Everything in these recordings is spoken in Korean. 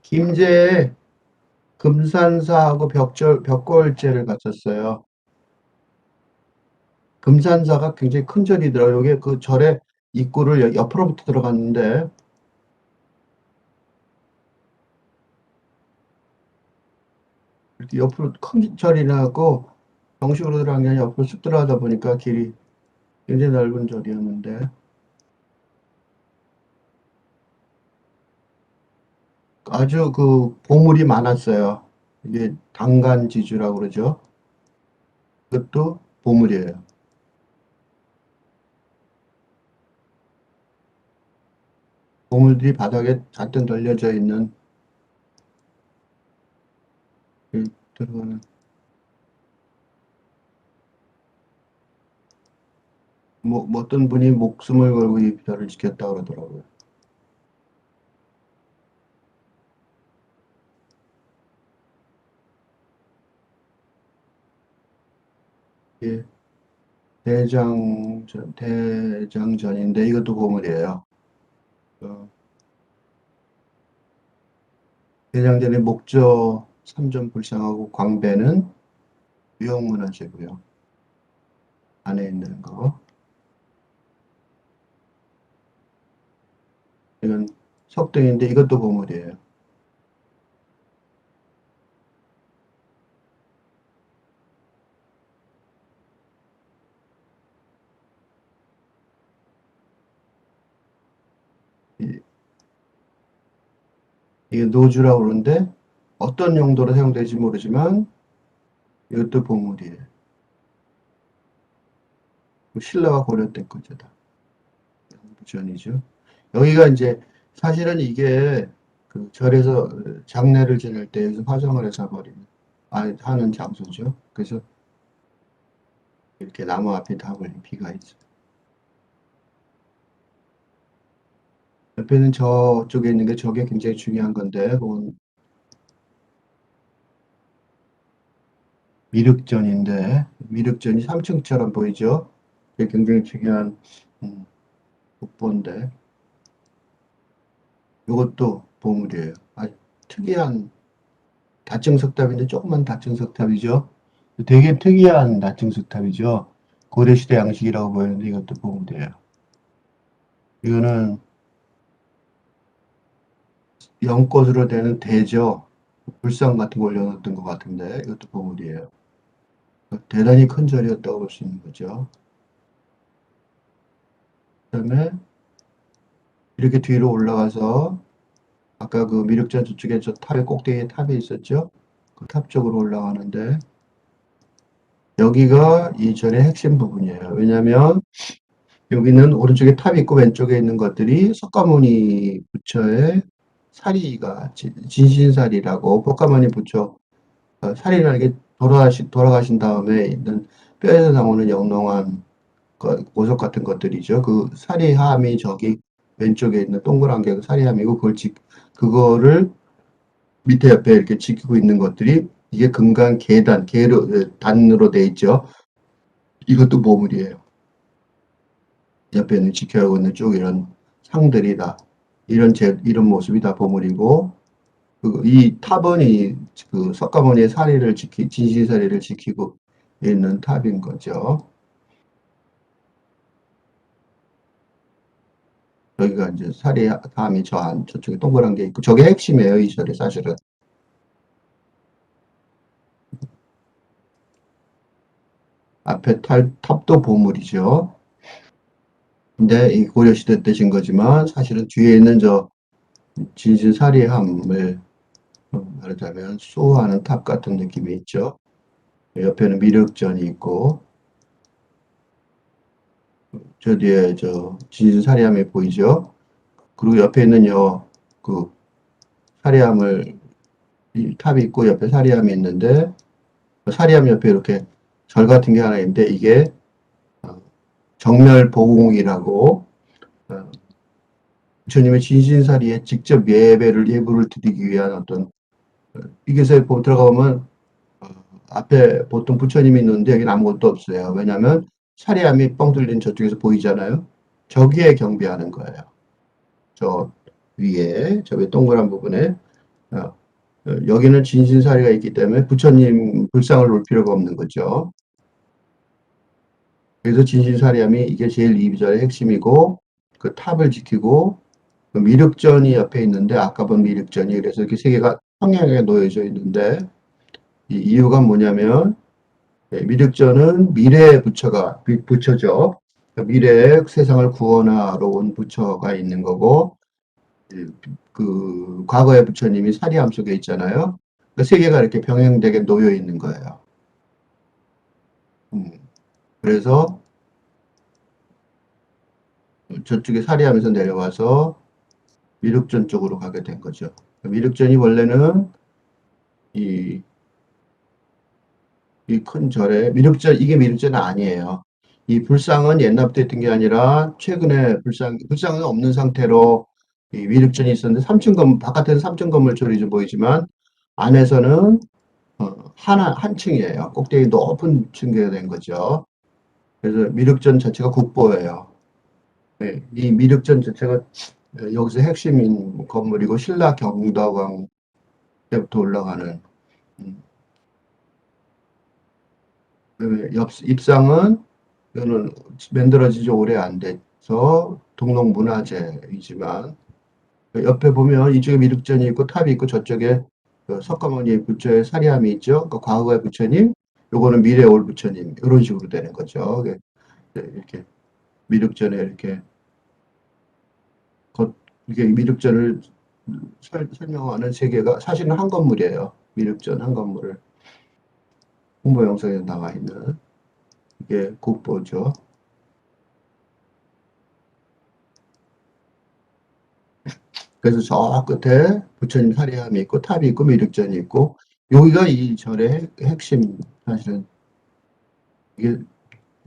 김제에 금산사하고 벽골제를 갔었어요. 금산사가 굉장히 큰 절이더라고요. 여기 그 절의 입구를 옆으로부터 들어갔는데, 이렇게 옆으로 큰 절이라고 정식으로 들어간 게 아니라 옆으로 쑥 들어가다 보니까 길이 굉장히 넓은 절이었는데, 아주 그 보물이 많았어요. 이게 당간지주라고 그러죠. 그것도 보물이에요. 보물들이 바닥에 잔뜩 널려져 있는, 들어가는, 뭐 어떤 분이 목숨을 걸고 이 별을 지켰다 그러더라고요. 예, 대장전인데 이것도 보물이에요. 어, 대장전의 목조 3점 불상하고 광배는 유형문화재고요. 안에 있는 거. 이건 석등인데 이것도 보물이에요. 이- 이게 노주라고 그러는데 어떤 용도로 사용될지 모르지만 이것도 보물이에요. 신라가 고려 때 거죠.다. 부전이죠. 여기가 이제 사실은 이게 그 절에서 장례를 지낼 때 여기서 화정을 해서 버리는 하는 장소죠. 그래서 이렇게 나무 앞에 다 걸린 비가 있어요. 옆에는 저쪽에 있는 게 저게 굉장히 중요한 건데, 그건 미륵전인데, 미륵전이 3층처럼 보이죠? 그게 굉장히 중요한 음, 국보인데, 이것도 보물이에요. 아주 특이한 다층석탑인데, 조그만 다층석탑이죠? 되게 특이한 다층석탑이죠? 고려시대 양식이라고 보이는데, 이것도 보물이에요. 이거는 연꽃으로 되는 대저, 불상 같은 거 올려놓았던 것 같은데, 이것도 보물이에요. 대단히 큰 절이었다고 볼 수 있는 거죠. 그다음에 이렇게 뒤로 올라가서 아까 그 미륵전 저쪽에 저 탑의 꼭대기에 탑이 있었죠? 그 탑 쪽으로 올라가는데 여기가 이 절의 핵심 부분이에요. 왜냐하면 여기는 오른쪽에 탑이 있고 왼쪽에 있는 것들이 석가모니 부처의 사리가 진신사리라고 석가모니 부처 사리라는 게 돌아가신 다음에 있는 뼈에서 나오는 영롱한 보석 같은 것들이죠. 그 사리함이 저기 왼쪽에 있는 동그란 게 그 사리함이고 그거를 밑에 옆에 이렇게 지키고 있는 것들이 이게 금강 계단, 단으로 돼 있죠. 이것도 보물이에요. 옆에는 지켜하고 있는 쭉 이런 상들이 다 이런 모습이 다 보물이고 이 탑은 그 석가모니의 진실사리를 지키고 있는 탑인 거죠. 여기가 이제 다음이 저쪽에 동그란 게 있고, 저게 핵심이에요, 이 절이 사실은. 앞에 탑도 보물이죠. 근데 이 고려시대 때신 거지만, 사실은 뒤에 있는 저 진신사리함을 말하자면 수호하는 탑 같은 느낌이 있죠. 옆에는 미륵전이 있고, 저 뒤에 저 진신사리함이 보이죠. 그리고 옆에 있는 그 사리함을, 이 탑이 있고 옆에 사리함이 있는데, 사리함 옆에 이렇게 절 같은 게 하나 있는데, 이게 정멸보공이라고 부처님의 진신사리에 직접 예부를 드리기 위한 어떤 이것에 들어가 보면 앞에 보통 부처님이 있는데 여기는 아무것도 없어요. 왜냐하면 사리함이 뻥 뚫린 저쪽에서 보이잖아요. 저기에 경배하는 거예요. 저 위에 저 동그란 부분에 어, 여기는 진신사리가 있기 때문에 부처님 불상을 놓을 필요가 없는 거죠. 그래서 진신사리함이 이게 제일 이비절의 핵심이고 그 탑을 지키고 그 미륵전이 옆에 있는데 아까 본 미륵전이 그래서 이렇게 세 개가 평행하게 놓여져 있는데 이 이유가 뭐냐면 미륵전은 미래의 부처죠. 미래의 세상을 구원하러 온 부처가 있는 거고 그 과거의 부처님이 사리함 속에 있잖아요. 그 세 개가 이렇게 병행되게 놓여 있는 거예요. 음, 그래서 저쪽에 사리함에서 내려와서 미륵전 쪽으로 가게 된 거죠. 미륵전이 원래는 이, 이 큰 절에 이게 미륵전은 아니에요. 이 불상은 옛날부터 있던 게 아니라 최근에 불상은 없는 상태로 이 미륵전이 있었는데 바깥에는 3층 건물처럼 보이지만 안에서는 한 층이에요. 꼭대기 높은 층계가 된 거죠. 그래서 미륵전 자체가 국보예요. 네, 이 미륵전 자체가 여기서 핵심인 건물이고 신라 경덕왕 때부터 올라가는 음, 그다음에 입상은 이거는 만들어진 지 오래 안 돼서 동록문화재이지만 옆에 보면 이쪽에 미륵전이 있고 탑이 있고 저쪽에 그 석가모니 부처의 사리함이 있죠. 그 과거의 부처님, 요거는 미래에 올 부처님 이런 식으로 되는 거죠. 이렇게 미륵전에 이렇게 이게 미륵전을 설명하는 세계가 사실은 한 건물이에요. 미륵전 한 건물을 홍보 영상에 나와 있는 이게 국보죠. 그래서 저 끝에 부처님 사리함이 있고 탑이 있고 미륵전이 있고 여기가 이 절의 핵심 사실은 이게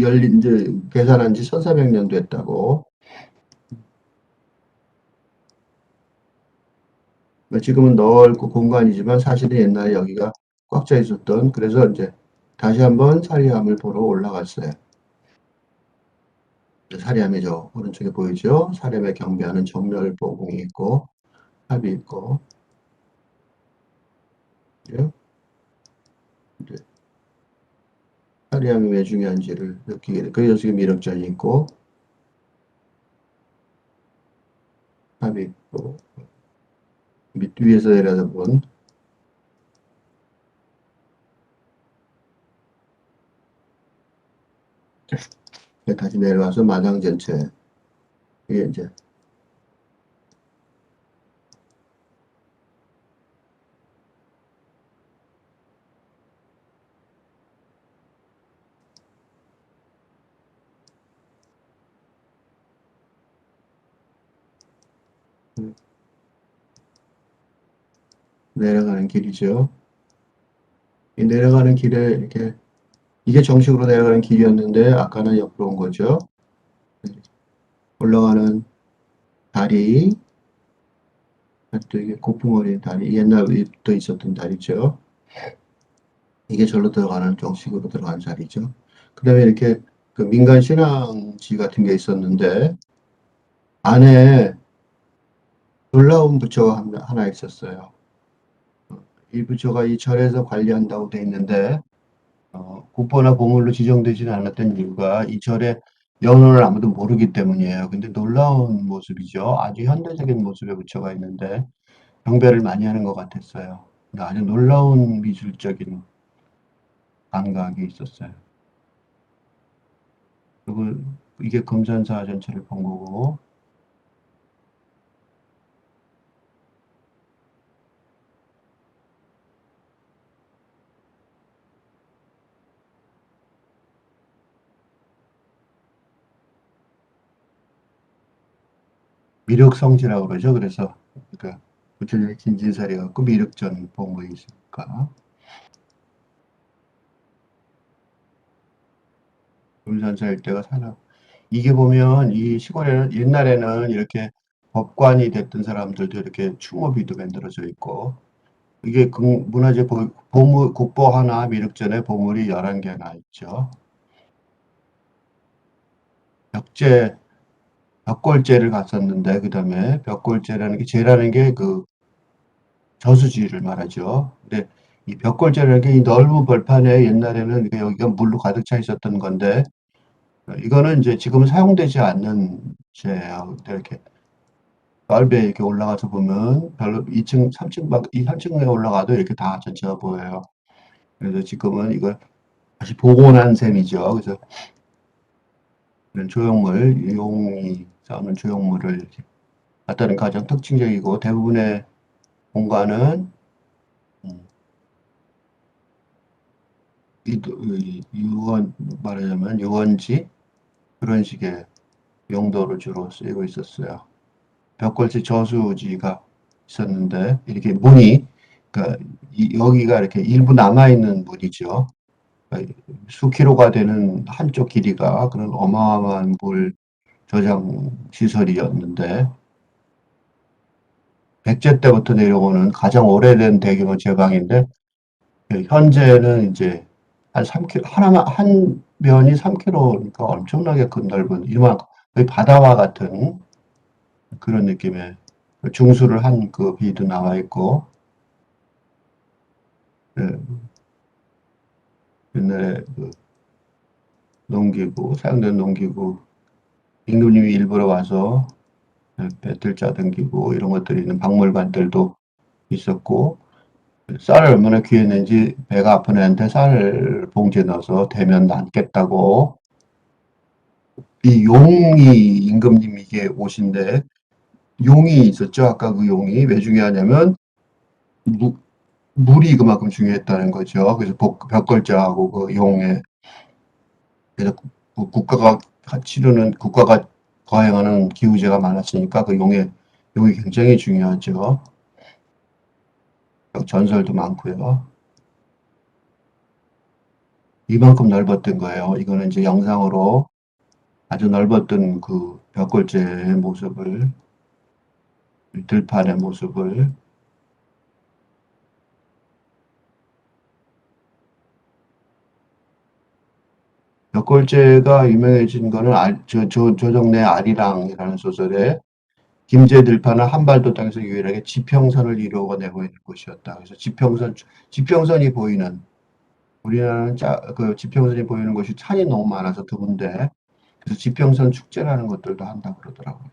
열린 이제 계산한 지 1400년 됐다고. 지금은 넓고 공간이지만 사실은 옛날에 여기가 꽉 차 있었던 그래서 이제 다시 한번 사리함을 보러 올라갔어요. 사리함이죠. 오른쪽에 보이죠? 사리함에 경배하는 정렬보궁이 있고 탑이 있고 예? 이제 사리함이 왜 중요한지를 느끼게 돼. 그래서 지금 미륵전이 있고 탑이 있고 밑 위에서 내려다본 다시 내려와서 마당 전체 이게 이제 내려가는 길이죠. 이 내려가는 길에 이렇게 이게 정식으로 내려가는 길이었는데 아까는 옆으로 온 거죠. 올라가는 다리, 또 이게 고풍 어린 다리, 옛날부터 있었던 다리죠. 이게 절로 들어가는 정식으로 들어간 자리죠. 그 다음에 이렇게 그 민간 신앙지 같은 게 있었는데 안에 놀라운 부처가 하나 있었어요. 이 부처가 이 절에서 관리한다고 돼 있는데 국보나 보물로 지정되지는 않았던 이유가 이 절의 연원을 아무도 모르기 때문이에요. 근데 놀라운 모습이죠. 아주 현대적인 모습의 부처가 있는데 경배를 많이 하는 것 같았어요. 근데 아주 놀라운 미술적인 감각이 있었어요. 그리고 이게 금산사 전체를 본 거고 미륵성지라고 그러죠. 그래서 그러니까 부처님의 진진사리 갖고 미륵전 본 거 있으니까 금산사 일대가 산업 이게 보면 이 시골에는 옛날에는 이렇게 법관이 됐던 사람들도 이렇게 추모비도 만들어져 있고 이게 문화재 보물 국보 하나 미륵전에 보물이 11개나 있죠. 벽제 벽골제를 갔었는데 그다음에 벽골제라는 게 제라는 게 그 저수지를 말하죠. 근데 이 벽골제라는 게 이 넓은 벌판에 옛날에는 여기가 물로 가득 차 있었던 건데, 이거는 이제 지금은 사용되지 않는 제예요. 이렇게 넓에 이렇게 올라가서 보면 별로 2층, 3층 이 3층에 올라가도 이렇게 다 전체가 보여요. 그래서 지금은 이걸 다시 복원한 셈이죠. 그래서 이런 조형물, 용이 싸우는 조형물을 이렇게 갖다는 가장 특징적이고 대부분의 공간은 음, 유원 말하자면 유원지 그런 식의 용도로 주로 쓰이고 있었어요. 벽걸치 저수지가 있었는데 이렇게 문이 그러니까 여기가 이렇게 일부 남아 있는 문이죠. 그러니까 수키로가 되는 한쪽 길이가 그런 어마어마한 물 저장 시설이었는데 백제 때부터 내려오는 가장 오래된 대규모 제방인데 현재는 이제 한 3km 하나만 한 면이 3km니까 엄청나게 큰 넓은 이만큼 거의 바다와 같은 그런 느낌의 중수를 한 그 비도 나와 있고 예, 옛날에 그 농기구 사용된 농기구 임금님이 일부러 와서 배틀 짜등기고 이런 것들이 있는 박물관들도 있었고 쌀을 얼마나 귀했는지 배가 아픈 애한테 쌀 봉지에 넣어서 대면 낫겠다고 이 용이 임금님 이게 옷인데 용이 있었죠. 아까 그 용이 왜 중요하냐면 무, 물이 그만큼 중요했다는 거죠. 그래서 벽걸자하고 그 용에 그래서 국가가 치르는 국가가 거행하는 기후제가 많았으니까 그 용이 굉장히 중요하죠. 전설도 많고요. 이만큼 넓었던 거예요. 이거는 이제 영상으로 아주 넓었던 그 벽골제의 모습을 들판의 모습을 벽골제가 유명해진 거는 조정래 아리랑이라는 소설에 김제 들판은 한반도 땅에서 유일하게 지평선을 이루어내고 있는 곳이었다. 그래서 지평선이 보이는 우리나라는 그 지평선이 보이는 곳이 산이 너무 많아서 드문데 그래서 지평선 축제라는 것들도 한다고 그러더라고요.